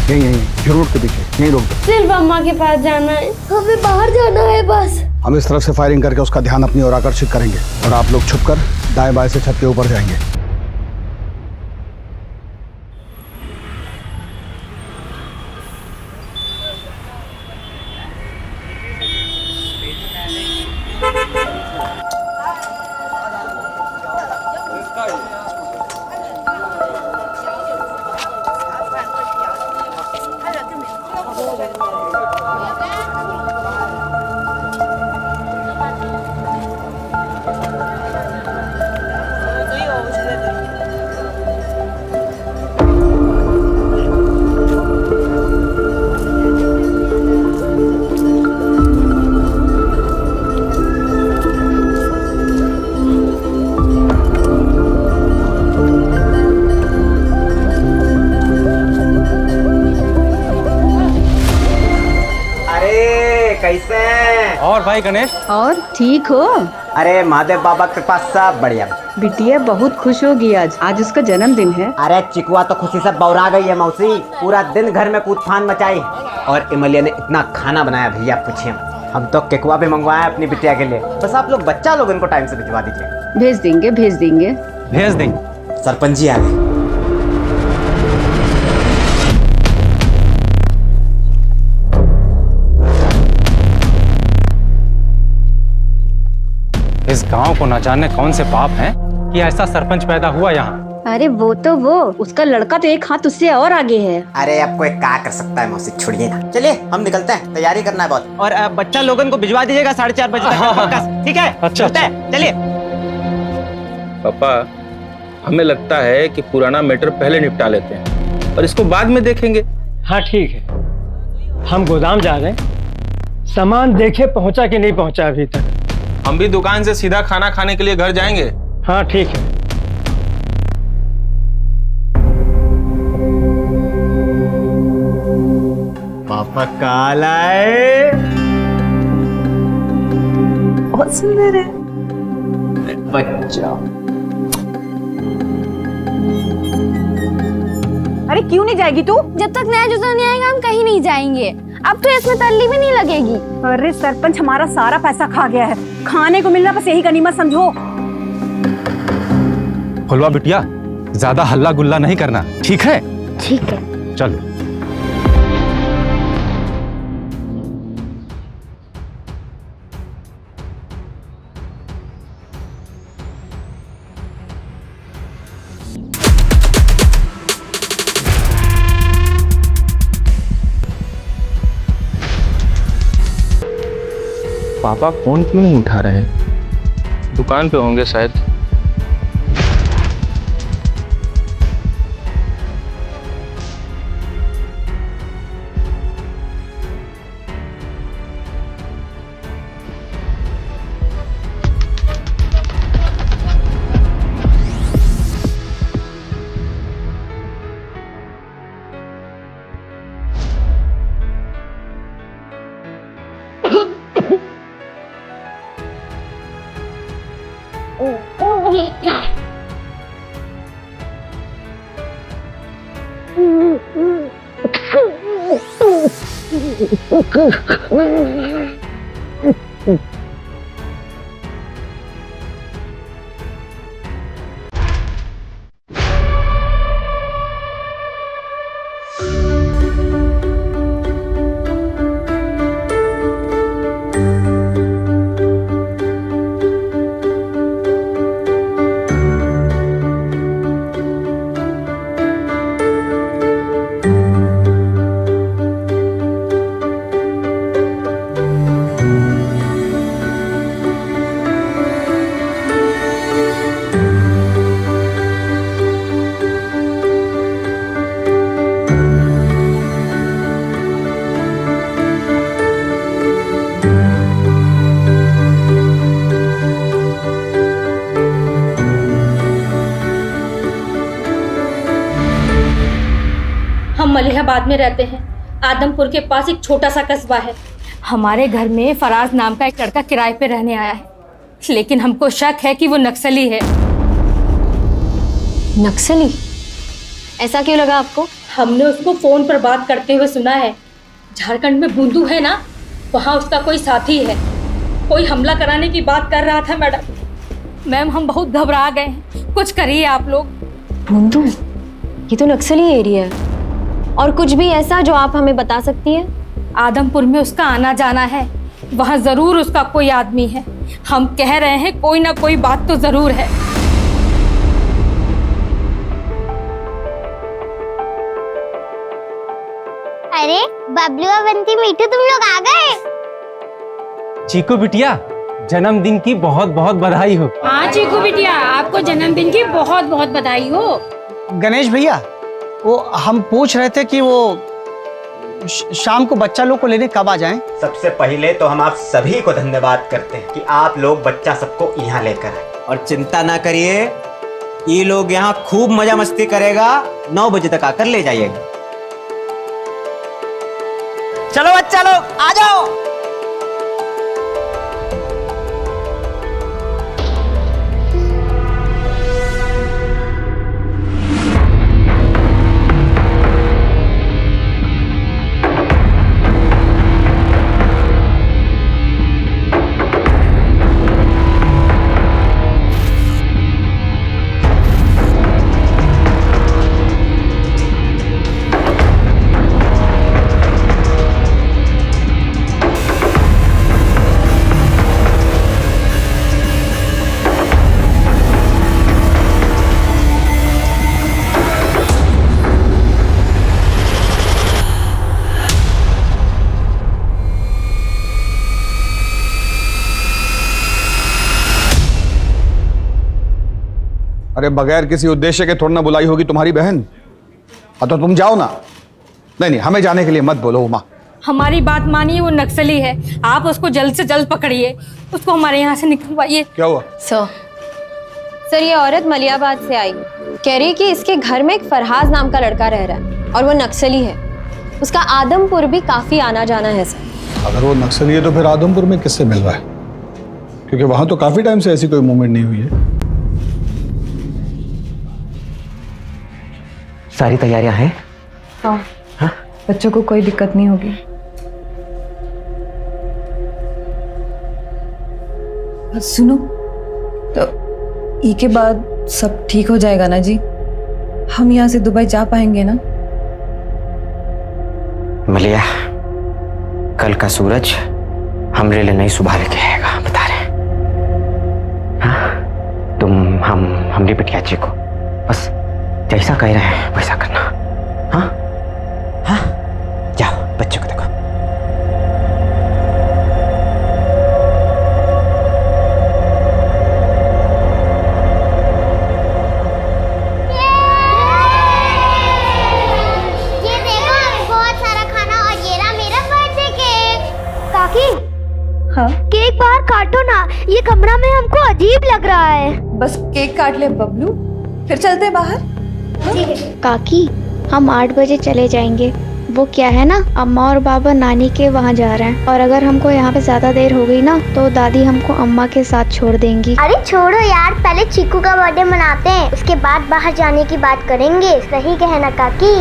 यहीं यहीं जो रोड के पीछे, यहीं रोक दो। सिर्फ अम्मा के पास जाना है, हमें बाहर जाना है बस। हम इस तरफ से फायरिंग करके उसका ध्यान अपनी ओर आकर्षित करेंगे और आप लोग छुपकर दाएं बाएं से छत के ऊपर जाएंगे। कैसे? और भाई गणेश? और ठीक हो? अरे महादेव बाबा के पास सब बढ़िया। बिटिया बहुत खुश होगी आज उसका जन्मदिन है। अरे चिकुआ तो खुशी से बौरा गई है मौसी, पूरा दिन घर में कूद फान मचाई और इमलिया ने इतना खाना बनाया भैया पूछिए। हम तो केकुआ भी मंगवाए अपनी बिटिया के लिए, बस आप लोग बच्चा लोग इनको टाइम से भिजवा दीजिए। भेज देंगे भेज देंगे। सरपंच जी आ गए। इस गांव को न जाने कौन से पाप हैं कि ऐसा सरपंच पैदा हुआ यहाँ। अरे वो उसका लड़का तो एक हाथ उससे और आगे है। अरे अब कोई क्या कर सकता है मौसी, छोड़िए ना। चलिए हम निकलते हैं, तैयारी करना है बहुत। और बच्चा लोगन को भिजवा दीजिएगा 4:30 बजे तक। ठीक है? अच्छा। चलिए। पापा, हमें लगता है कि पुराना मैटर पहले निपटा लेते हैं और इसको बाद में देखेंगे। हाँ ठीक है, हम गोदाम जा रहे हैं, सामान देखे पहुंचा कि नहीं पहुंचा अभी तक। हम भी दुकान से सीधा खाना खाने के लिए घर जाएंगे। हाँ ठीक है। पापा काल आए, बहुत सुंदर है बच्चा। अरे क्यों नहीं जाएगी तू? जब तक नया जूता नहीं आएगा हम कहीं नहीं जाएंगे। अब तो इसमें तल्ली भी नहीं लगेगी। अरे सरपंच हमारा सारा पैसा खा गया है, खाने को मिलना बस यही गनीमत समझो। फुलवा बिटिया, ज्यादा हल्ला गुल्ला नहीं करना, ठीक है? ठीक है। चलो। पापा फोन क्यों नहीं उठा रहे हैं? दुकान पे होंगे शायद। मलिहाबाद में रहते हैं। आदमपुर के पास एक छोटा सा कस्बा है। हमारे घर में फराज नाम का एक लड़का किराए पे रहने आया है, लेकिन हमको शक है कि वो नक्सली है। नक्सली? ऐसा क्यों लगा आपको? हमने उसको फोन पर बात करते हुए सुना है। झारखंड में बूंदू है ना, वहाँ उसका कोई साथी है, कोई हमला कराने की बात कर रहा था मैडम। मैम हम बहुत घबरा गए हैं, कुछ करिए आप लोग। बूंदू, ये तो नक्सली एरिया है। और कुछ भी ऐसा जो आप हमें बता सकती हैं? आदमपुर में उसका आना जाना है, वहाँ जरूर उसका कोई आदमी है। हम कह रहे हैं कोई ना कोई बात तो जरूर है। अरे बबलू और बंटी मीठू, तुम लोग आ गए। चीकू बिटिया, जन्मदिन की बहुत बहुत बधाई हो। हाँ चीकू बिटिया, आपको जन्मदिन की बहुत बहुत बधाई हो। गणेश भैया, वो हम पूछ रहे थे कि वो शाम को बच्चा लोग को लेने कब आ जाएं? सबसे पहले तो हम आप सभी को धन्यवाद करते हैं कि आप लोग बच्चा सबको यहाँ लेकर आए। और चिंता ना करिए, ये लोग यहाँ खूब मजा मस्ती करेगा। 9 बजे तक आकर ले जाइएगा। चलो बच्चा लोग आ जाओ। अरे बगैर किसी उद्देश्य के थोड़ा ना बुलाई होगी तुम्हारी बहन। तो तुम जाओ ना। नहीं, हमें जाने के लिए मत बोलो उमा। हमारी बात मानिए, वो नक्सली है, आप उसको जल्द से जल्द पकड़िए, उसको हमारे यहाँ से निकलवाइए। क्या हुआ? सर ये औरत मलियाबाद से आई, कह रही है कि इसके घर में एक फरहाज नाम का लड़का रह रहा है और वो नक्सली है। उसका आदमपुर भी काफी आना जाना है सर। अगर वो नक्सली है तो फिर आदमपुर में किससे मिल रहा है? क्योंकि वहां तो काफी टाइम से ऐसी कोई मूवमेंट नहीं हुई है। सारी तैयारियां हैं? हाँ। हाँ? बच्चों को कोई दिक्कत नहीं होगी। सुनो, तो ई के बाद सब ठीक हो जाएगा ना जी? हम यहाँ से दुबई जा पाएंगे ना? मलिया, कल का सूरज हमरे लिए नई सुबह लेके आएगा, बता रहे। हाँ? तुम हमरी बिटिया जी को बस जैसा कह रहे हैं वैसा करना। हाँ हाँ, जाओ बच्चों को देखो। ये देखो, बहुत सारा खाना और ये रहा मेरा बर्थडे केक। काकी, हाँ? केक बाहर काटो ना, ये कमरा में हमको अजीब लग रहा है। बस केक काट ले बबलू, फिर चलते बाहर। काकी, हम 8 बजे चले जाएंगे। वो क्या है ना, अम्मा और बाबा नानी के वहाँ जा रहे हैं, और अगर हमको यहाँ पे ज्यादा देर हो गई ना तो दादी हमको अम्मा के साथ छोड़ देंगी। अरे छोड़ो यार, पहले चीकू का बर्थडे मनाते हैं, उसके बाद बाहर जाने की बात करेंगे। सही कहना काकी।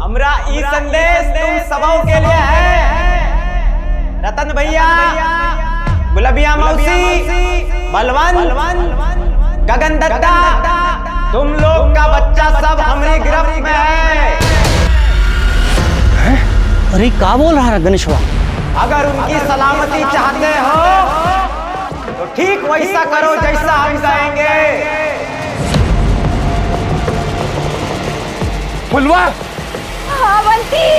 हमरा ई संदेश तुम सबों के लिए है। रतन भैया, गुलबिया मौसी, बलवन, गगन दत्ता, तुम लोग का बच्चा सब हमारी गिरफ्त में है। अरे क्या बोल रहा है गणेशवा? अगर उनकी सलामती चाहते हो तो ठीक वैसा करो जैसा हम कहेंगे। फुलवा, हाँ बंटी।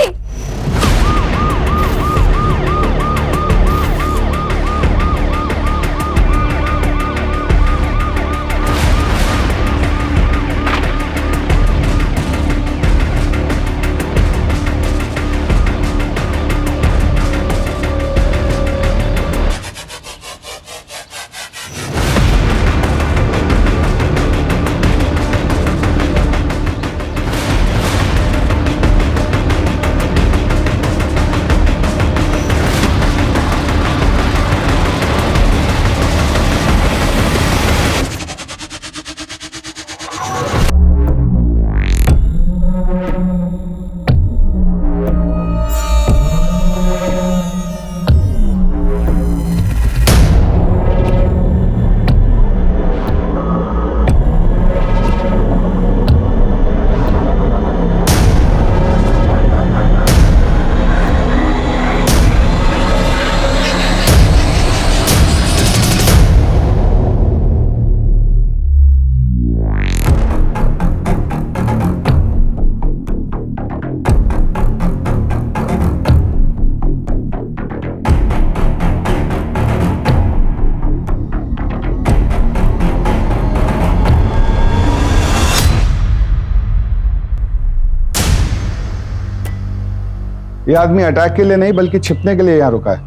ये आदमी अटैक के लिए नहीं बल्कि छिपने के लिए यहाँ रुका है।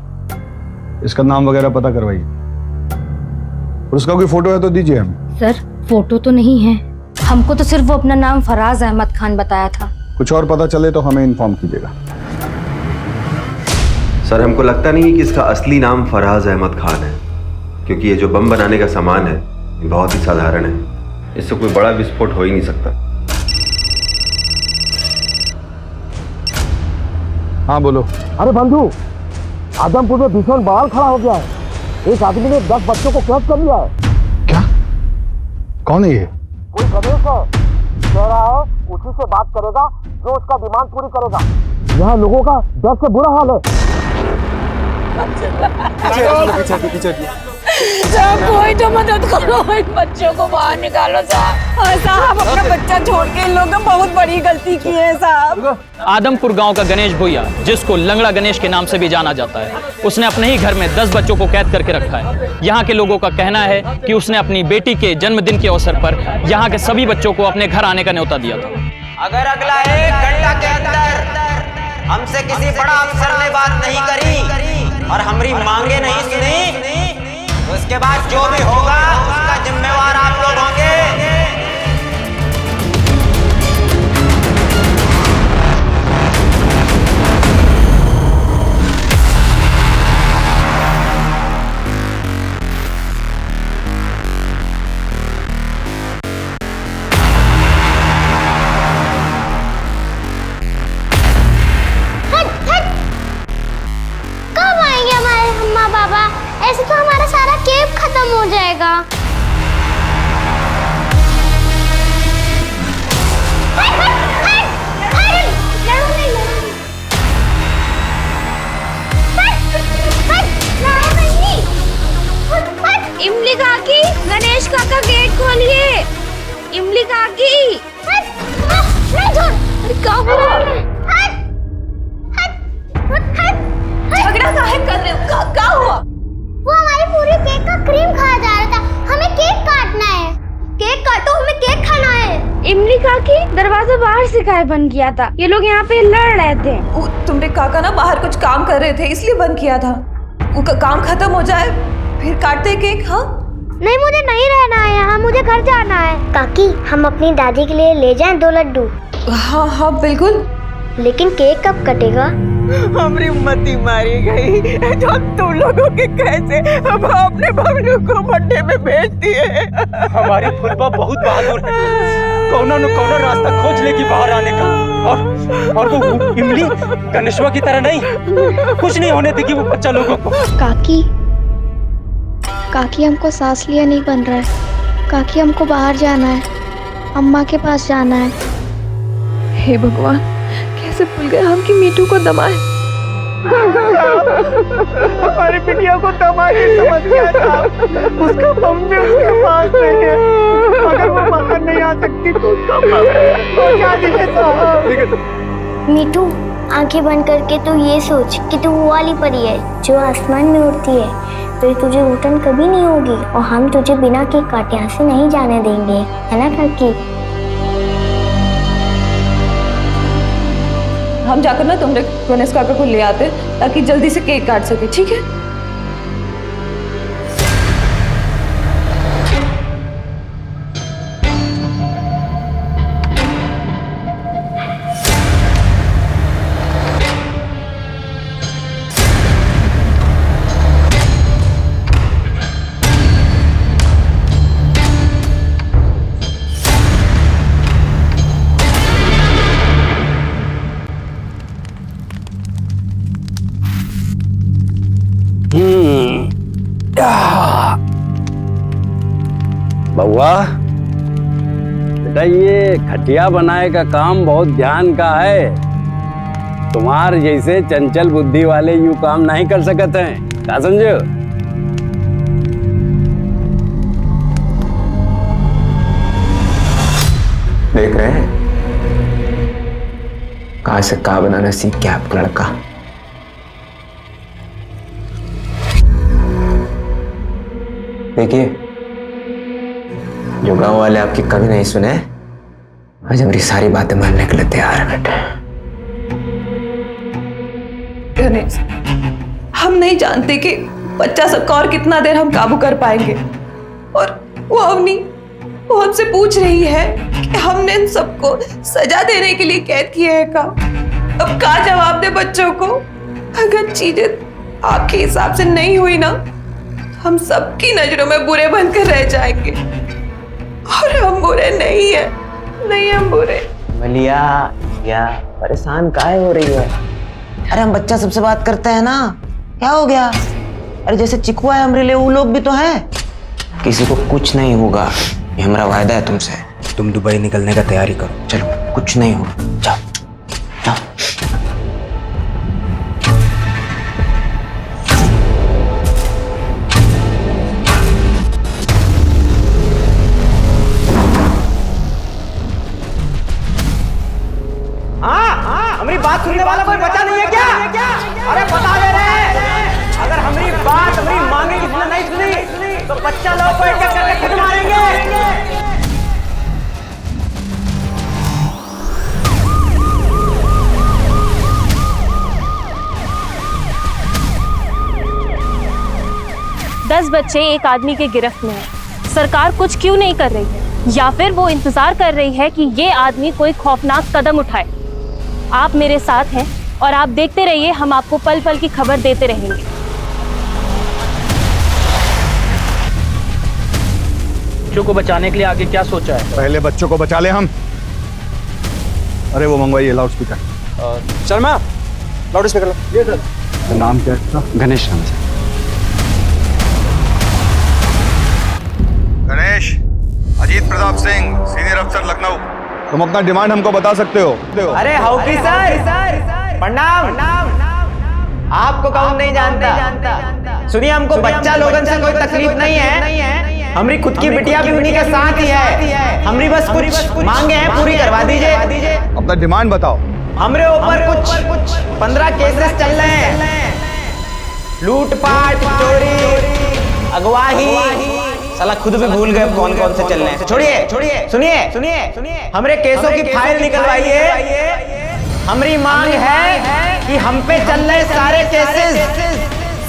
इसका नाम वगैरह पता करवाइए और उसका कोई फोटो है तो दीजिए हमें। सर फोटो तो नहीं है, हमको तो सिर्फ वो अपना नाम फराज अहमद खान बताया था। कुछ और पता चले तो हमें इन्फॉर्म कीजिएगा। सर हमको लगता नहीं है कि इसका असली नाम फराज अहमद खान है, क्योंकि ये जो बम बनाने का सामान है ये बहुत ही साधारण है, इससे कोई बड़ा विस्फोट हो ही नहीं सकता। हाँ बोलो। अरे बंधु, आदमपुर में भीषण बवाल खड़ा हो गया है। एक आदमी ने 10 बच्चों को कैद कर लिया है। क्या? कौन है ये? कोई गणेश है, कह रहा है उसी से बात करेगा जो उसका डिमांड पूरी करेगा। यहाँ लोगों का डर से बुरा हाल है। कोई तो मदद करो, इन बच्चों को बाहर निकालो साहब। साहब अपना बच्चा छोड़ के इन लोगों ने बहुत बड़ी गलती की है साहब। आदमपुर गांव का गणेश भुइया, जिसको लंगड़ा गणेश के नाम से भी जाना जाता है, उसने अपने ही घर में 10 बच्चों को कैद करके रखा है। यहाँ के लोगों का कहना है कि उसने अपनी बेटी के जन्मदिन के अवसर पर यहाँ के सभी बच्चों को अपने घर आने का न्योता दिया था। अगर अगला 1 घंटा के अंदर हमसे किसी बड़ा अफसर ने बात नहीं करी और हमारी मांगे नहीं सुनी, तो उसके बाद जो भी होगा उसका जिम्मेवार आप लोग होंगे। कब आएंगे हमारे अम्मा पापा? ऐसे तो हमारा सारा केक खत्म हो जाएगा। इमली काकी, गणेश काका गेट खोलिए। इमली काकी, क्या हुआ? झगड़ा काहे कर रहे हो? क्या हुआ? वो हमारी पूरी केक का क्रीम खाया जा रहा था। हमें केक काटना है। केक काटो, हमें केक खाना है। इमली काकी, दरवाजा बाहर से काहे बंद किया था? ये लोग यहाँ पे लड़ रहे थे। तुम्हारे काका ना बाहर कुछ काम कर रहे थे इसलिए बंद किया था। उनका काम खत्म हो जाए फिर काटते केक। हाँ नहीं, मुझे नहीं रहना है यहाँ, मुझे घर जाना है। काकी, हम अपनी दादी के लिए ले जाएं 2 लड्डू? हाँ हाँ बिल्कुल। लेकिन केक कब कटेगा? हमारी मती मारी गई जो तुम लोगों के कैसे अब अपने बबलू को भट्टे में भेज दिए। हमारी फुलबा बहुत बहादुर है, कौनो न कौनो रास्ता खोज लेगी बाहर आने का। और वो इमली गणेशवा की तरह नहीं, कुछ नहीं होने देगी वो बच्चा लोगों को। काकी हमको सांस लिया नहीं बन रहा है। काकी हमको बाहर जाना है, अम्मा के पास जाना है। हे भगवान, कैसे भूल गए हम कि मीठू को दमाए। हमारी बिटिया को दमा ही समझ गया था। उसका बम भी उसके पास नहीं है। अगर वो बाहर नहीं आ सकती तो उसका बम तो क्या दिखे साहब? मीठू, आंखें बंद करके तू ये सोच कि तू वो वाली परी है जो आसमान में उड़ती है। फिर तुझे घुटन कभी नहीं होगी और हम तुझे बिना केक काटे यहाँ से नहीं जाने देंगे, है ना काकी? हम जाकर ना तुमने गणेश काका को ले आते ताकि जल्दी से केक काट सके, ठीक है? बउआ बेटा, ये खटिया बनाए का काम बहुत ध्यान का है। तुम्हार जैसे चंचल बुद्धि वाले यूं काम नहीं कर सकते हैं, क्या समझो? देख रहे हैं कहाँ से कहाँ बनाना सीख गया आपका लड़का। देखिए, जो गांव वाले आपकी कभी नहीं सुने, आज हमारी सारी बातें मानने के लिए तैयार है बेटा। गणेश, हम नहीं जानते कि बच्चा सबका और कितना देर हम काबू कर पाएंगे। और वो अवनी, वो हमसे पूछ रही है कि हमने इन सबको सजा देने के लिए कैद किया है का। अब क्या जवाब दे बच्चों को? अगर चीजें आपके हिसाब से नहीं हुई ना, हम सबकी नजरों में बुरे बनकर रह जाएंगे। और हम बुरे नहीं है, नहीं हम बुरे। मलिया या परेशान काहे हो रही है? अरे हम बच्चा सबसे बात करते हैं ना, क्या हो गया? अरे जैसे चिकुआ है हमरे लिए, वो लोग भी तो हैं। किसी को कुछ नहीं होगा, ये हमारा वायदा है तुमसे। तुम दुबई निकलने का तैयारी करो, चलो कुछ नहीं होगा, जाओ जाओ। हमारी बात सुनने वाला कोई बचा नहीं है क्या? अरे बता दे रहे, अगर हमारी बात हमारी मांगे किसी नहीं सुनी तो बच्चा लोग को एक एक करके खुद मारेंगे। दस बच्चे एक आदमी के गिरफ्त में है। सरकार कुछ क्यों नहीं कर रही है, या फिर वो इंतजार कर रही है कि ये आदमी कोई खौफनाक कदम उठाए। आप मेरे साथ हैं और आप देखते रहिए, हम आपको पल पल की खबर देते रहेंगे। बच्चों को बचाने के लिए आगे क्या सोचा है? पहले बच्चों को बचा ले हम। अरे वो मंगवाइए loud speaker. Sharma, loud speaker लो। नाम क्या है इसका? गणेश नाम से। गणेश, अजीत प्रताप सिंह, सीनियर अफसर लखनऊ। तुम अपना डिमांड हमको बता सकते हो। अरे हाउकी सर, प्रणाम। आपको कौन नहीं जानता? सुनिए, हमको बच्चा लोगन से कोई तकलीफ नहीं है। हमारी खुद की बिटिया भी उन्हीं के साथ ही है। हमारी बस कुछ मांगे हैं, पूरी करवा दीजिए। अपना डिमांड बताओ। हमरे ऊपर कुछ 15 केसेस चल रहे हैं। लूटपाट, चोरी, अगवाही। साला खुद भी भूल गए कौन कौन से चल रहे हैं। छोड़िए, सुनिए। हमरे केसों की फाइल निकलवाइए। हमारी मांग है कि हम पे चल रहे सारे केसेस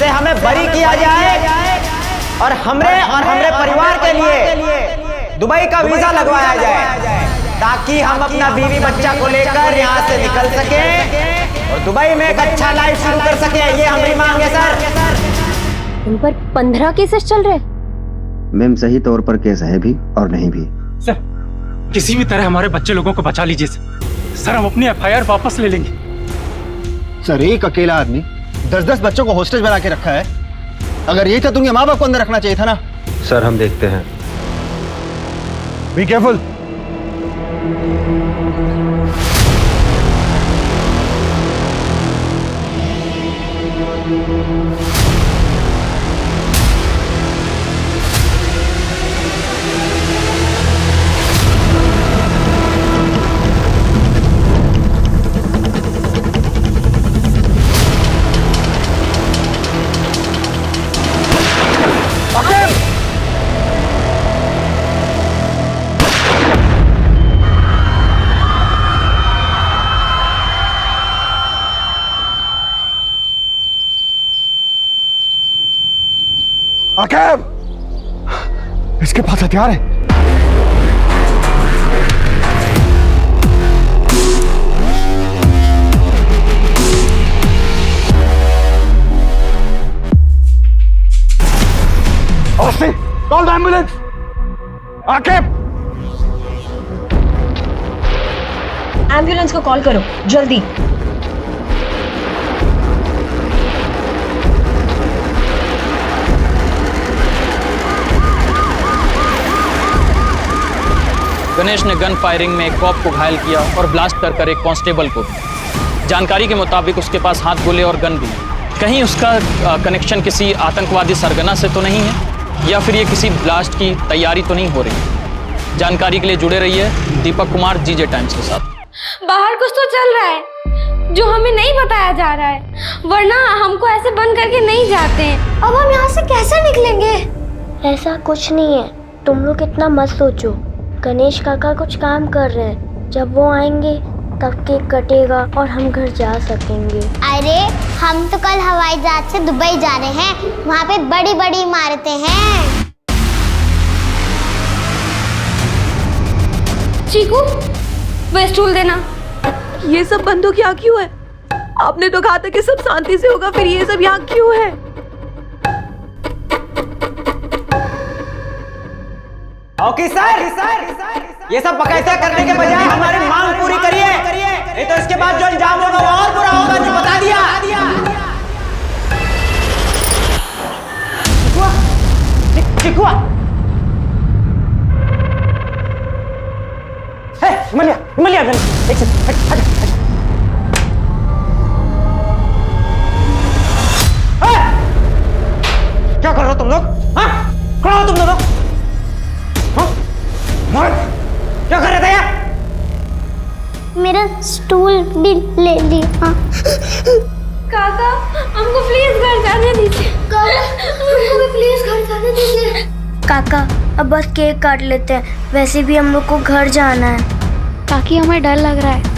से हमें बरी किया जाए और हमरे परिवार के लिए दुबई का वीजा लगवाया जाए, ताकि हम अपना बीवी बच्चा को लेकर यहाँ से निकल सके और दुबई में एक अच्छा लाइफ शुरू कर सके। ये हमारी मांग है सर। उन पर 15 केसेस चल रहे हैं। मैम, सही तौर पर केस है भी और नहीं भी। सर, किसी भी तरह हमारे बच्चे लोगों को बचा लीजिए सर। हम अपनी FIR वापस ले लेंगे। सर, एक अकेला आदमी 10-10 बच्चों को हॉस्टेज बना के रखा है। अगर यही था तो उनके माँ बाप को अंदर रखना चाहिए था ना। सर, हम देखते हैं। Be careful. आकिब, इसके पास हथियार है। Austin, call the ambulance. Aqib, ambulance को कॉल करो जल्दी। गणेश ने गन फायरिंग में एक कॉप को घायल किया और ब्लास्ट कर एक कांस्टेबल को भी। जानकारी के मुताबिक उसके पास हाथ गोले और गन भी। कहीं उसका कनेक्शन किसी आतंकवादी सरगना से तो नहीं है, या फिर ये किसी ब्लास्ट की तैयारी तो नहीं हो रही। जानकारी के लिए जुड़े रहिए दीपक कुमार जीजे टाइम्स के साथ। बाहर कुछ तो चल रहा है जो हमें नहीं बताया जा रहा है, वरना हमको ऐसे बंद करके नहीं जाते हैं। अब हम यहाँ से कैसे निकलेंगे? ऐसा कुछ नहीं है, तुम लोग इतना मत सोचो। गणेश काका कुछ काम कर रहे हैं, जब वो आएंगे तब केक कटेगा और हम घर जा सकेंगे। अरे हम तो कल हवाई जहाज से दुबई जा रहे हैं, वहाँ पे बड़ी बड़ी इमारतें हैं। चीकू, वह स्टूल देना। ये सब बंदूक यहाँ क्यों है? आपने तो कहा था कि सब शांति से होगा, फिर ये सब यहाँ क्यों है? ऑफिसर, ये सब बकायदा करने के बजाय हमारी मांग पूरी करिए, नहीं तो इसके बाद जो अंजाम होगा वो और बुरा होगा, जो बता दिया। चिकुआ, हिमालय, एक सेकंड, हट। क्या कर रहे हो तुम लोग? हाँ? खड़ा हो तुम लोग? क्या कर रहे थे यार? मेरा स्टूल भी ले लिया। काका, हमको प्लीज घर जाने दीजिए। काका, हमको भी प्लीज घर जाने दीजिए। काका, अब बस केक काट लेते हैं, वैसे भी हम लोग को घर जाना है। काकी, हमें डर लग रहा है।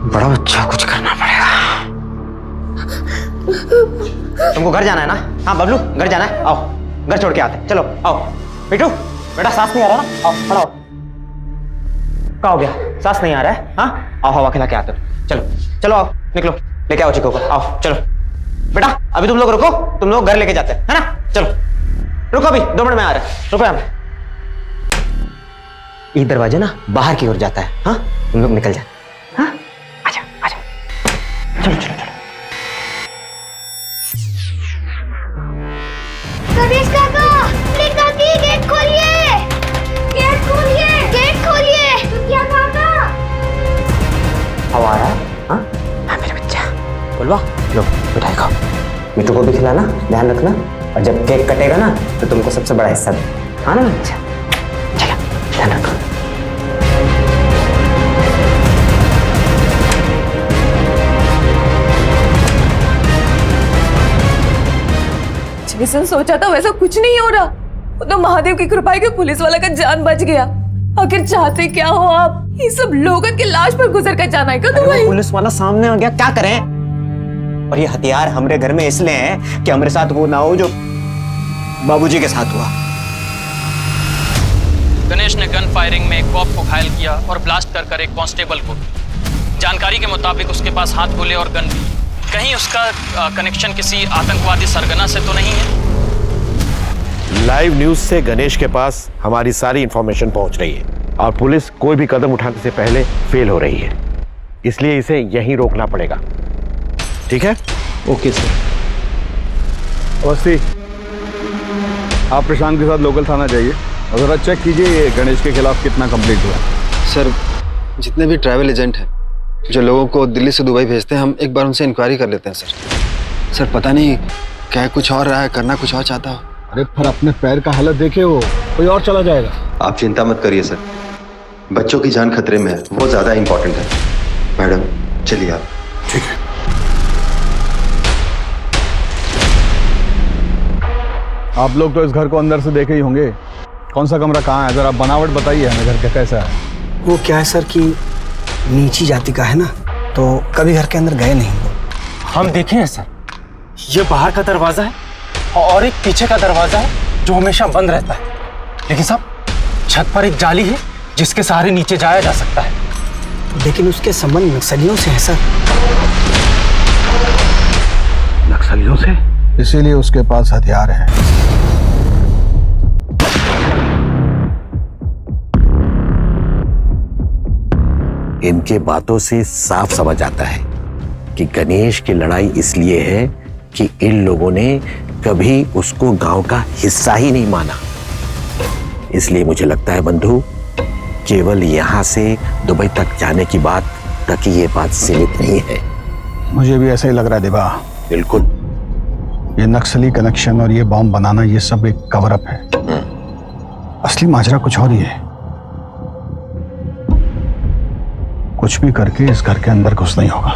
बड़ा अच्छा कुछ करना पड़ेगा। तुमको घर जाना है ना? हाँ बबलू, घर जाना है, आओ घर छोड़ के आते, चलो आओ। बिट्टू, बेटा सांस नहीं आ रहा ना? आओ खड़ा हो। क्या हो गया? सांस नहीं आ रहा है? हाँ आओ, हवा खिला के आते हो। चलो चलो आओ, निकलो, लेके आओ चिको को, आओ चलो। बेटा अभी तुम लोग रुको, तुम लोग घर लेके जाते हैं, है ना? चलो रुको, अभी 2 मिनट में आ रहे हैं, रुको यहाँ पे। ये दरवाजा ना बाहर की ओर जाता है, हाँ तुम लोग निकल जाए। हाँ आजा आजा, चलो चलो चलो। गणेश काका, प्लीज काकी, गेट खोलिए, गेट खोलिए, गेट खोलिए। क्या काका? हवा आ रहा है? हाँ हाँ मेरे बच्चा, बोलवा लो मिठाई खाओ, मिट्टू को भी खिलाना, ध्यान रखना, और जब केक कटेगा ना तो तुमको सबसे बड़ा हिस्सा दे, हाँ ना बच्चा? चलो ध्यान रखो। जैसा सोचा था वैसा कुछ नहीं हो रहा। वो तो महादेव की कृपा है कि पुलिस वाला का जान बच गया। आखिर चाहते क्या हो आप? ये सब लोगों की लाश पर गुजर कर जाना है क्या तुम्हें? पुलिस वाला सामने आ गया, क्या करें? और ये हथियार हमारे घर में इसलिए है कि हमारे साथ वो ना हो जो बाबूजी के साथ हुआ। गणेश ने गन फायरिंग में एक कॉप को घायल किया और ब्लास्ट कर एक कांस्टेबल को। जानकारी के मुताबिक उसके पास हाथ गोले और गन भी। कहीं उसका कनेक्शन किसी आतंकवादी सरगना से तो नहीं है? लाइव न्यूज से गणेश के पास हमारी सारी इंफॉर्मेशन पहुंच रही है और पुलिस कोई भी कदम उठाने से पहले फेल हो रही है, इसलिए इसे यहीं रोकना पड़ेगा। ठीक है? Okay sir. अवस्थी, आप प्रशांत के साथ लोकल थाना जाइए और जरा चेक कीजिए ये गणेश के खिलाफ कितना कंप्लीट हुआ। सर जितने भी ट्रैवल एजेंट हैं जो लोगों को दिल्ली से दुबई भेजते हैं, हम एक बार उनसे इंक्वायरी कर लेते हैं सर। सर पता नहीं क्या कुछ और रहा है, करना कुछ और चाहता हो। अरे फिर अपने पैर का हालत देखे, वो कोई और चला जाएगा। आप चिंता मत करिए सर, बच्चों की जान खतरे में है, वो ज्यादा इंपॉर्टेंट है। मैडम चलिए आप। ठीक है। आप लोग तो इस घर को अंदर से देखे ही होंगे, कौन सा कमरा कहाँ है, जरा बनावट बताइए हमें घर का कैसा है। वो क्या है सर कि नीची जाति का है ना, तो कभी घर के अंदर गए नहीं। हम देखे हैं सर, ये बाहर का दरवाजा है और एक पीछे का दरवाजा है जो हमेशा बंद रहता है, लेकिन साहब छत पर एक जाली है जिसके सहारे नीचे जाया जा सकता है। लेकिन उसके संबंध नक्सलियों से है सर। नक्सलियों से? इसीलिए उसके पास हथियार है। इनके बातों से साफ समझ आता है कि गणेश की लड़ाई इसलिए है कि इन लोगों ने कभी उसको गांव का हिस्सा ही नहीं माना। इसलिए मुझे लगता है बंधु, केवल यहां से दुबई तक जाने की बात तक ही ये बात सीमित नहीं है। मुझे भी ऐसा ही लग रहा है देवा। बिल्कुल। ये नक्सली कनेक्शन और ये बॉम्ब बनाना, ये सब एक कवर अप है। असली माजरा कुछ और ही है। कुछ भी करके इस घर के अंदर घुसना ही होगा।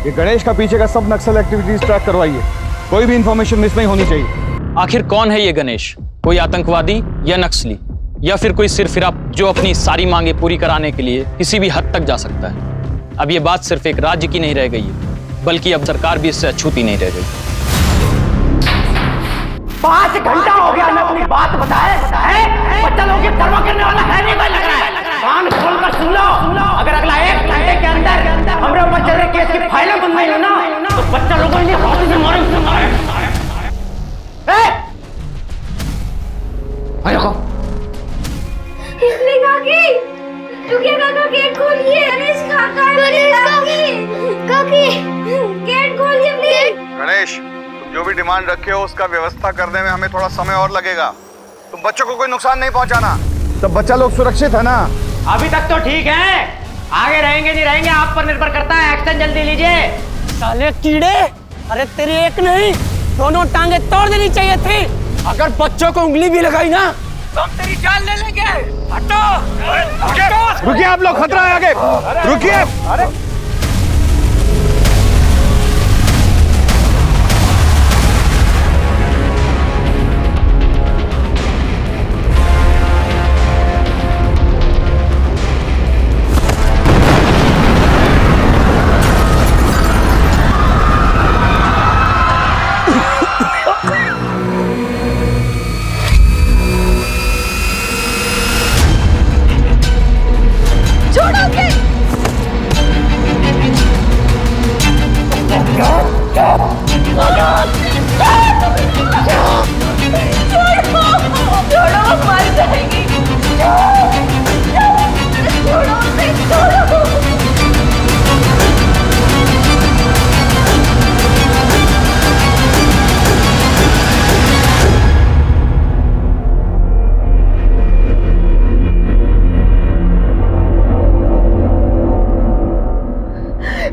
ये गणेश का पीछे का सब नक्सल एक्टिविटीज ट्रैक करवाइए, कोई भी इंफॉर्मेशन मिस नहीं होनी चाहिए। आखिर कौन है ये गणेश? कोई आतंकवादी या नक्सली, या फिर कोई सिरफिरा जो अपनी सारी मांगे पूरी कराने के लिए किसी भी हद तक जा सकता है? अब ये बात सिर्फ एक राज्य की नहीं रह गई है, बल्कि अब सरकार भी इससे अछूती नहीं रह गई। 5 घंटा हो गया मैं अपनी बात बताए बच्चा लोगों की परवाह करने वाला है नहीं कोई लग रहा है। कान खोल कर सुन लो, अगर अगला 1 घंटे के अंदर हमरे ऊपर चल रहे केस की फाइलें बंद नहीं हो ना तो बच्चा लोगों ने हाथ से मारेंगे। इसलिए काकी, टुकिया काका गेट खोलिए। गणेश काका, काकी गेट खोलिए प्लीज। गणेश, तुम जो भी डिमांड रखे हो उसका व्यवस्था करने में हमें थोड़ा समय और लगेगा। तुम बच्चों को कोई नुकसान नहीं पहुंचाना, तब बच्चा लोग सुरक्षित है ना? अभी तक तो ठीक है, आगे रहेंगे नहीं रहेंगे आप पर निर्भर करता है। एक्शन जल्दी लीजिए। साले कीड़े, अरे तेरी एक नहीं दोनों टांगे तोड़ देनी चाहिए थी। अगर बच्चों को उंगली भी लगाई ना तो हम तेरी जान ले लेंगे। हटो, रुकिए आप लोग, खतरा है आगे, रुकिए।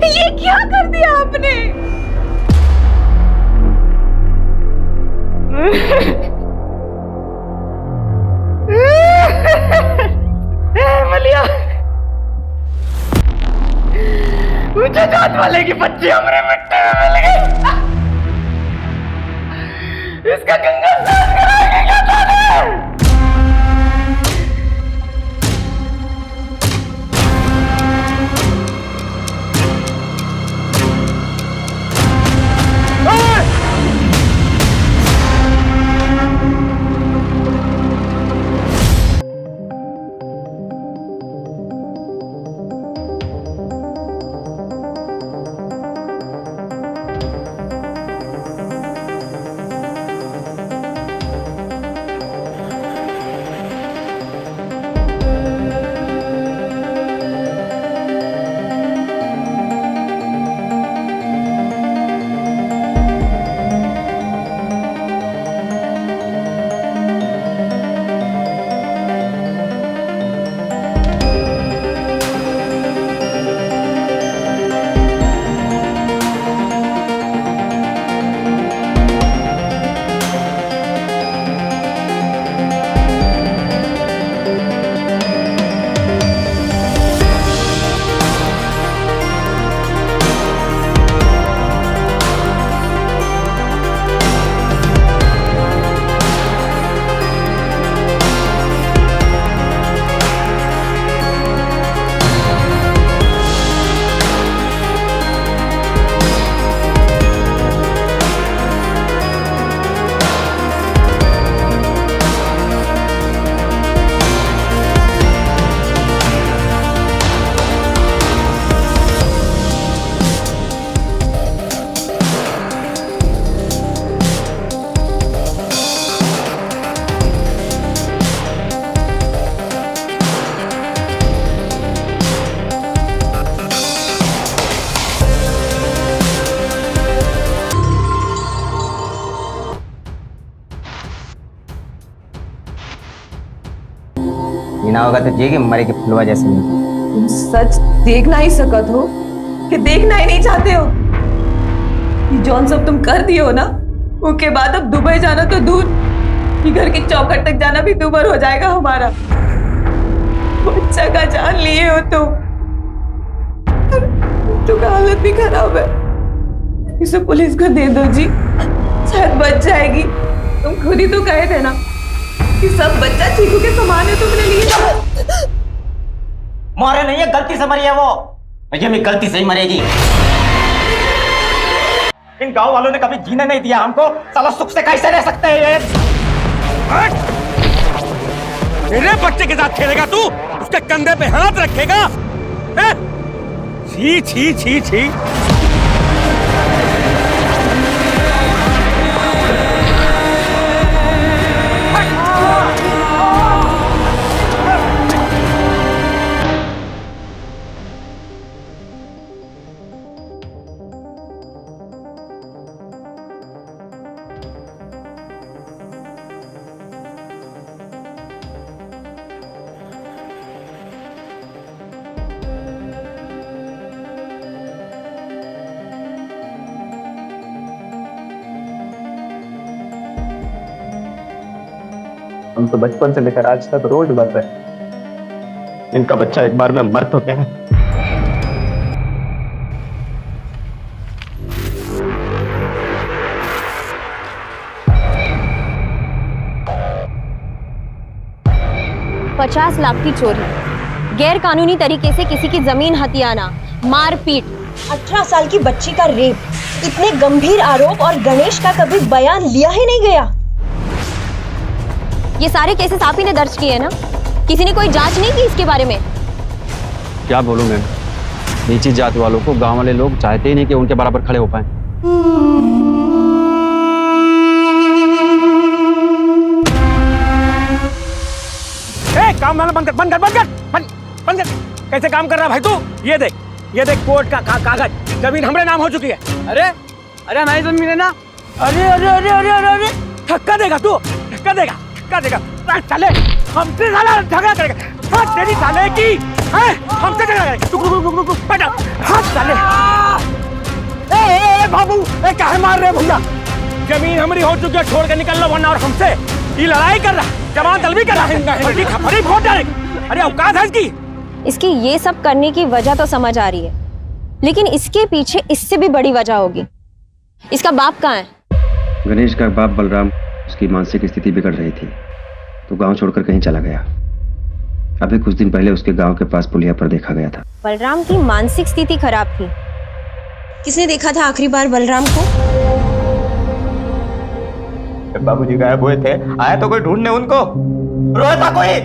ये क्या कर दिया आपने? मलिया, मुझे जात वाले की बच्ची हमरे मिट्टी में मिल गई। इसका गंगा स्नान कराएंगे क्या जाने? ना होगा तो जी के मरे के फुलवा जैसे तुम सच देखना ही सकत हो कि देखना ही नहीं चाहते हो? ये जौन सब तुम कर दिए हो ना, उसके बाद अब दुबई जाना तो दूर, ये घर की चौखट तक जाना भी दूभर हो जाएगा हमारा। बच्चा का जान लिए हो तुम, बच्चों का हालत भी खराब है। इसे पुलिस को दे दो जी, शायद बच जाएगी। तुम खुद ही तो कहे थे ना कि सब बच्चा चीकू के समान है तुमने लिए। मारे नहीं है, गलती से मरी है वो। ये भी गलती से ही मरेगी। इन गांव वालों ने कभी जीने नहीं दिया हमको, साला सुख से कैसे रह सकते हैं ये? मेरे बच्चे के साथ खेलेगा तू? उसके कंधे पे हाथ रखेगा? छी छी छी छी। हम तो बचपन से लेकर आज तक रोज मर रहे हैं। इनका बच्चा एक बार में मर तो गया। $50 लाख की चोरी, गैर कानूनी तरीके से किसी की जमीन हथियाना, मारपीट, 18 साल की बच्ची का रेप, इतने गंभीर आरोप और गणेश का कभी बयान लिया ही नहीं गया। ये सारे केसेस आप ही ने दर्ज किए हैं ना? किसी ने कोई जांच नहीं की इसके बारे में? क्या बोलूं मैं, नीची जात वालों को गांव वाले लोग चाहते ही नहीं कि उनके बराबर खड़े हो पाए। काम बंद कर, बंद कर, बंद कर, बंद कर। कैसे काम कर रहा भाई तू? ये देख कोर्ट का कागज, जमीन हमारे नाम हो चुकी है। अरे अरे हमारी जमीन है ना। अरे अरे अरे अरे अरे अरे धक्का देगा तू, धक्का देगा। चले हमसे साला झगड़ा करेगा। तेरी साले की है, हमसे झगड़ा करेगा। बेटा हाथ साले। ए बाबू, काहे मार रहे भैया? जमीन हमारी हो चुकी है, छोड़ के निकल लो वरना और हमसे ये लड़ाई कर रहा, जवान दल भी कर रहा है। वोट डालेगा। अरे औकात है इसकी ये सब करने की वजह तो समझ आ रही है, लेकिन इसके पीछे इससे भी बड़ी वजह होगी। इसका बाप कहाँ है? गणेश का बाप बलराम, उसकी मानसिक स्थिति बिगड़ रही थी तो गांव छोड़कर कहीं चला गया। अभी कुछ दिन पहले उसके गांव के पास पुलिया पर देखा गया था। बलराम की मानसिक स्थिति खराब थी। किसने देखा था आखिरी बार बलराम को? बाबूजी गायब हुए थे, आया तो कोई ढूंढने उनको? रोया था कोई?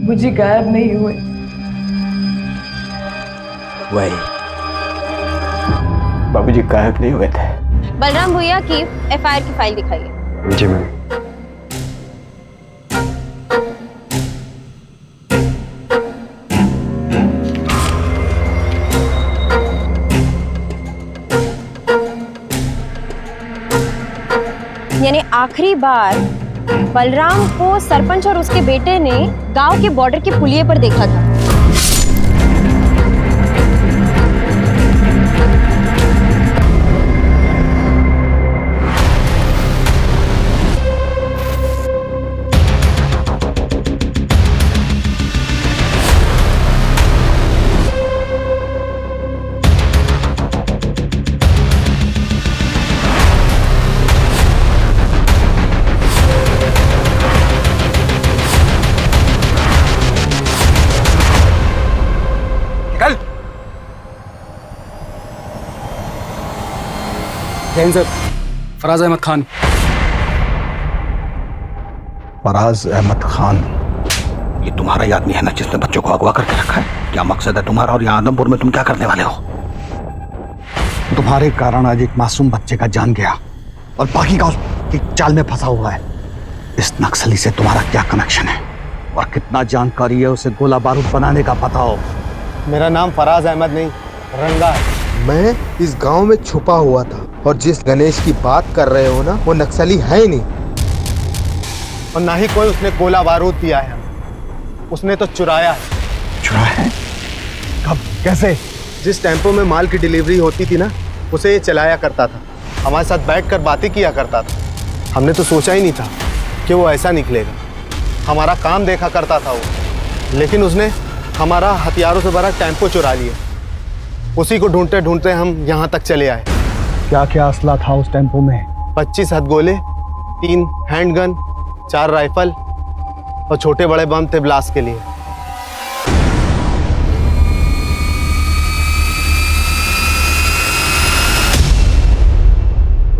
मुझे गायब नहीं हुए। वही बाबूजी गायब नहीं हुए थे। बलराम भैया की FIR की फाइल दिखाइए। जी मैम। यानी आखिरी बार बलराम को सरपंच और उसके बेटे ने गांव के बॉर्डर के पुलिये पर देखा था। सर, फराज अहमद खान। फराज अहमद खान, ये तुम्हारा ही आदमी है ना जिसने बच्चों को अगवा करके रखा है? क्या मकसद है तुम्हारा और यहाँ आदमपुर में तुम क्या करने वाले हो? तुम्हारे कारण आज एक मासूम बच्चे का जान गया और बाकी का उसकी चाल में फंसा हुआ है। इस नक्सली से तुम्हारा क्या कनेक्शन है और कितना जानकारी है उसे गोला बारूद बनाने का बताओ। मेरा नाम फराज अहमद नहीं, रंगा है। मैं इस गांव में छुपा हुआ था और जिस गणेश की बात कर रहे हो ना, वो नक्सली है ही नहीं और ना ही कोई उसने गोला बारूद दिया है, उसने तो चुराया है। चुराया है? कब, कैसे? जिस टेम्पो में माल की डिलीवरी होती थी ना, उसे ये चलाया करता था, हमारे साथ बैठकर बातें किया करता था। हमने तो सोचा ही नहीं था कि वो ऐसा निकलेगा। हमारा काम देखा करता था वो, लेकिन उसने हमारा हथियारों से भरा टेम्पो चुरा लिया। उसी को ढूंढते ढूंढते हम यहाँ तक चले आए। क्या क्या असला था उस टेम्पो में? 25 हथगोले, 3 हैंडगन, 4 राइफल और छोटे बड़े बम थे ब्लास्ट के लिए।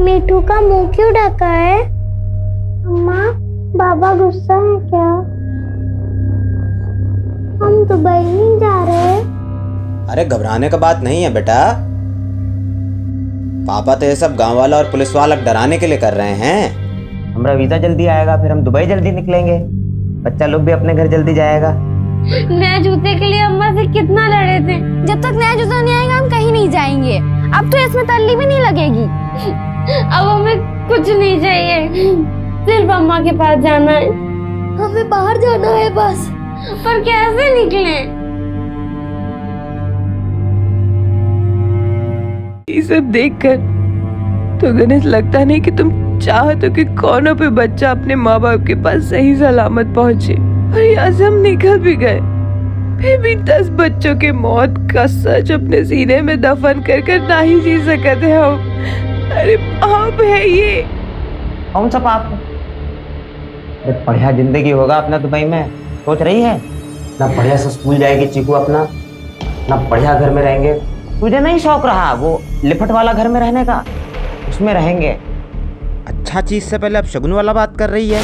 मीठू का मुंह क्यों ढका है? अम्मा, बाबा गुस्सा है क्या? हम दुबई नहीं जा रहे। अरे घबराने का बात नहीं है बेटा, पापा तो ये सब गांव वाला और पुलिस वाला डराने के लिए कर रहे हैं। हमारा वीजा जल्दी आएगा, फिर हम दुबई जल्दी निकलेंगे, बच्चा लोग भी अपने घर जल्दी जाएगा। नए जूते के लिए अम्मा से कितना लड़े थे। जब तक नया जूता नहीं आएगा हम कहीं नहीं जाएंगे। अब तो इसमें तल्ली भी नहीं लगेगी। अब हमें कुछ नहीं चाहिए, सिर्फ अम्मा के पास जाना है। हमें बाहर जाना है बस, पर कैसे निकले? ये सब देखकर तो गणेश लगता नहीं कि तुम चाहते कि कौनों पे बच्चा अपने माँ बाप के पास सही सलामत पहुंचे। और यहाँ से हम निकल भी गए, फिर भी 10 बच्चों के मौत का सच अपने सीने में दफन कर कर ना ही जी सकते हम। अरे पाप है ये। कौन सा पाप? बढ़िया जिंदगी होगा अपना दुबई में, सोच रही है ना? बढ़िया से स्कूल जाएगी चीकू अपना, ना बढ़िया घर में रहेंगे। तुझे नहीं शौक रहा वो लिपट वाला घर में रहने का? उसमें रहेंगे। अच्छा चीज से पहले अब शगुन वाला बात कर रही है।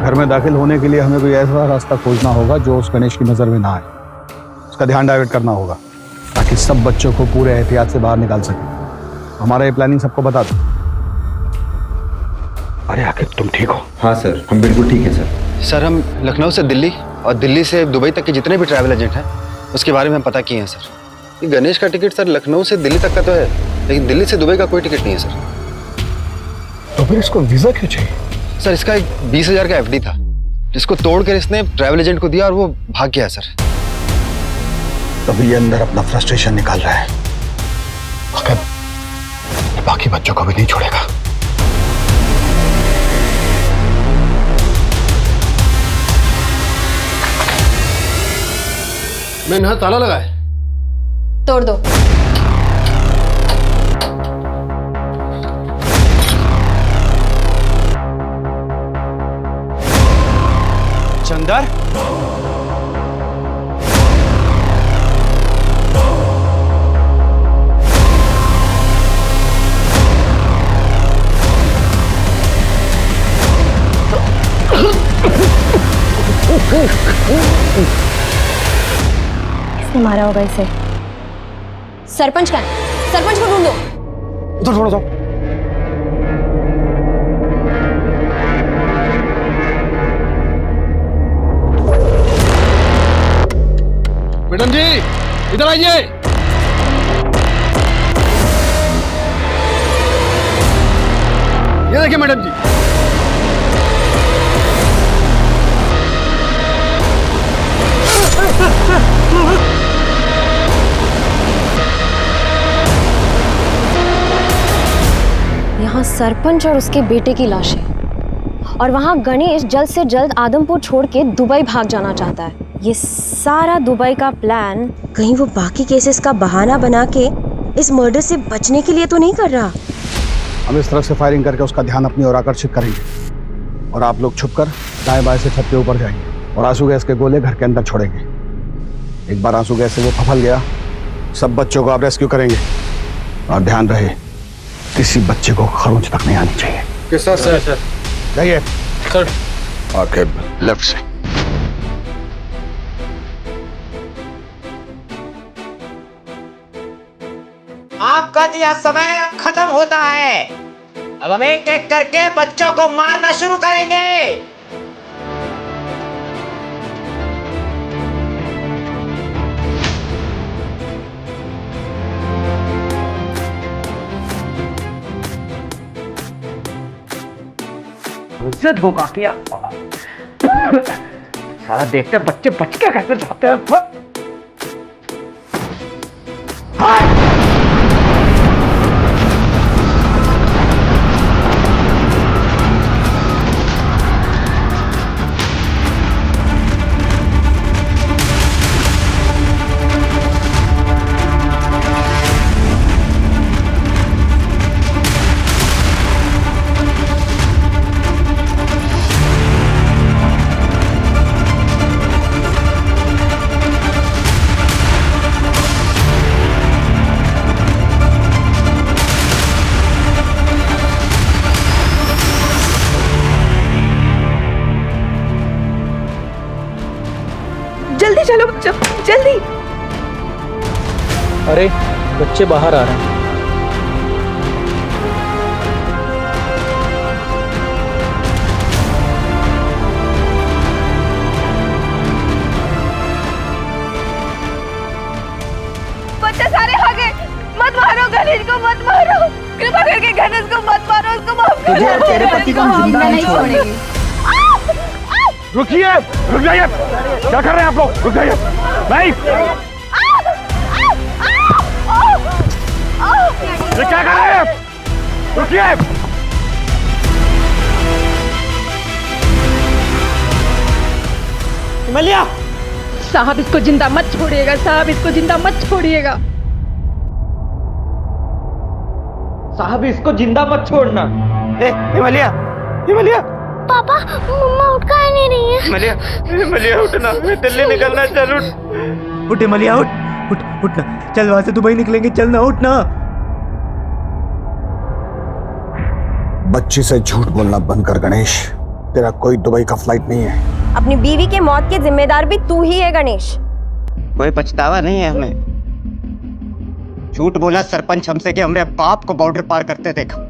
घर में दाखिल होने के लिए हमें कोई ऐसा रास्ता खोजना होगा जो उस गणेश की नजर में ना आए। उसका ध्यान डाइवर्ट करना होगा ताकि सब बच्चों को पूरे एहतियात से बाहर निकाल सके। हमारा ये प्लानिंग सबको बता दो। अरे आखिर तुम ठीक हो? हाँ सर, हम बिल्कुल ठीक है सर। सर, हम लखनऊ से दिल्ली और दिल्ली से दुबई तक के जितने भी ट्रैवल एजेंट हैं उसके बारे में हम पता किए हैं सर। ये गणेश का टिकट सर लखनऊ से दिल्ली तक का तो है, लेकिन दिल्ली से दुबई का कोई टिकट नहीं है सर। तो फिर इसको वीजा क्यों चाहिए? सर, इसका एक 20,000 का एफडी था जिसको तोड़कर इसने ट्रैवल एजेंट को दिया और वो भाग गया सर। तभी ये अंदर अपना फ्रस्ट्रेशन निकाल रहा है, मगर ये बाकी बच्चों को भी नहीं छोड़ेगा। मैंने यहाँ ताला लगा है। तोड़ दो। चंदर, किसने मारा होगा इसे? सरपंच का है, सरपंच को ढूंढो। उधर थोड़ा जाओ। मैडम जी इधर आइए। ये देखिए मैडम जी। यहाँ सरपंच और उसके बेटे की लाश है और वहाँ गणेश जल्द से जल्द आदमपुर छोड़ के दुबई भाग जाना चाहता है। ये सारा दुबई का प्लान कहीं वो बाकी केसेस का बहाना बना के इस मर्डर से बचने के लिए तो नहीं कर रहा। हम इस तरफ से फायरिंग करके उसका ध्यान अपनी ओर आकर्षित करेंगे और आप लोग छुपकर दाएं बाएं से छत के ऊपर जाएंगे और आंसू गैस के गोले घर के अंदर छोड़ेंगे। एक बार आंसू गैस से वो फफल गया, सब बच्चों को आप रेस्क्यू करेंगे और ध्यान रहे किसी बच्चे को खरोंच तक नहीं आनी चाहिए। किस तरह से? सर जाइए सर। आखिर लेफ्ट से। आपका दिया समय अब खत्म होता है। अब हम एक एक करके बच्चों को मारना शुरू करेंगे। इज्जत हो काकिया। सारा देखते बच्चे बच के कैसे जाते हैं। जल्दी। अरे बच्चे बाहर आ रहे हैं। बच्चे सारे आ गए। मत मारो गणेश को, मत मारो, कृपा करके गणेश को मत मारो, उसको माफ कर दो। तेरे पति को हम जिंदा नहीं छोड़ेंगे। रुकिए, रुक जाइए। क्या कर रहे हैं आप लोग? रुक जाइए। नहीं, ये क्या कर रहे हैं? रुकिए। हिमालय साहब, इसको जिंदा मत छोड़िएगा साहब, इसको जिंदा मत छोड़िएगा साहब, इसको जिंदा मत छोड़ना। हिमालय, हिमालय। पापा, मम्मा उठ का नहीं रही है। हिमालय, हिमालय उठना, दिल्ली निकलना, चल उठ। उठ हिमालय, उठ ना। चल वहां से दुबई निकलेंगे, चल ना, उठ ना। बच्ची से झूठ बोलना बंद कर गणेश। तेरा कोई दुबई का फ्लाइट नहीं है। अपनी बीवी के मौत के जिम्मेदार भी तू ही है गणेश। कोई पछतावा नहीं है हमें। झूठ बोला सरपंच हमसे कि हमने बाप को बॉर्डर पार करते देखा।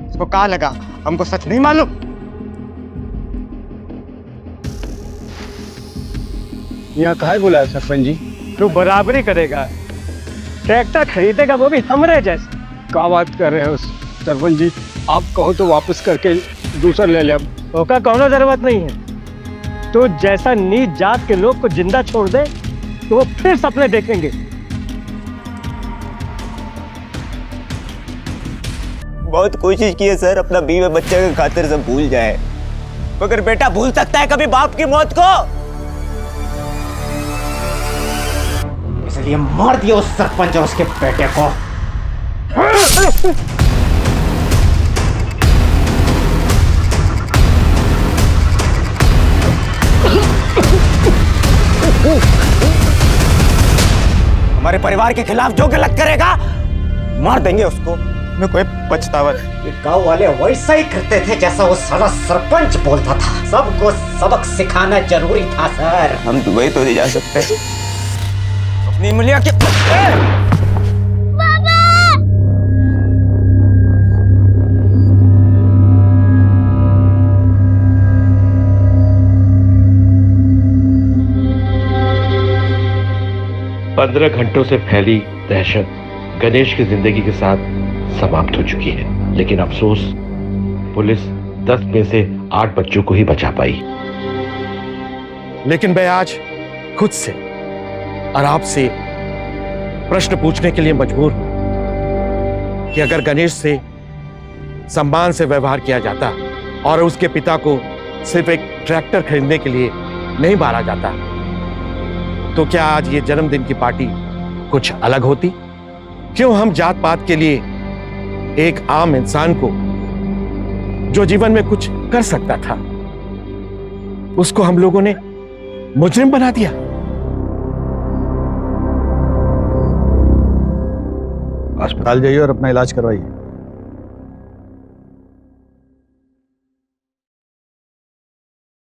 इसको कहा लगा हमको सच नहीं मालूम। यहाँ कहाँ बुलाया सरपंच जी? तू बराबरी करेगा, ट्रैक्टर खरीदेगा, वो भी हमरे जैसे। क्या बात कर रहे हो सरपंच जी? आप कहो तो वापस करके दूसरा ले ले। उसका कोनो जरूरत नहीं है। तो जैसा नीच जात के लोग को जिंदा छोड़ दे तो वो फिर सपने देखेंगे। बहुत कोशिश की है सर, अपना बीवी बच्चे के खातिर सब भूल जाए, मगर बेटा भूल सकता है कभी बाप की मौत को? इसलिए मार दिया उस सरपंच और उसके बेटे को। हमारे परिवार के खिलाफ जो गलत करेगा मार देंगे उसको। मैं कोई पछतावा नहीं। गांव वाले वैसा ही करते थे जैसा वो साला सरपंच बोलता था। सबको सबक सिखाना जरूरी था सर। हम दुबई तो नहीं जा सकते अपनी मुलिया के। पंद्रह घंटों से फैली दहशत गणेश की जिंदगी के साथ समाप्त हो चुकी है, लेकिन अफसोस पुलिस 10 में से 8 बच्चों को ही बचा पाई। लेकिन मैं आज खुद से और आपसे प्रश्न पूछने के लिए मजबूर हूं कि अगर गणेश से सम्मान से व्यवहार किया जाता और उसके पिता को सिर्फ एक ट्रैक्टर खरीदने के लिए नहीं मारा जाता, तो क्या आज ये जन्मदिन की पार्टी कुछ अलग होती? क्यों हम जात पात के लिए एक आम इंसान को जो जीवन में कुछ कर सकता था उसको हम लोगों ने मुजरिम बना दिया? अस्पताल जाइए और अपना इलाज करवाइए।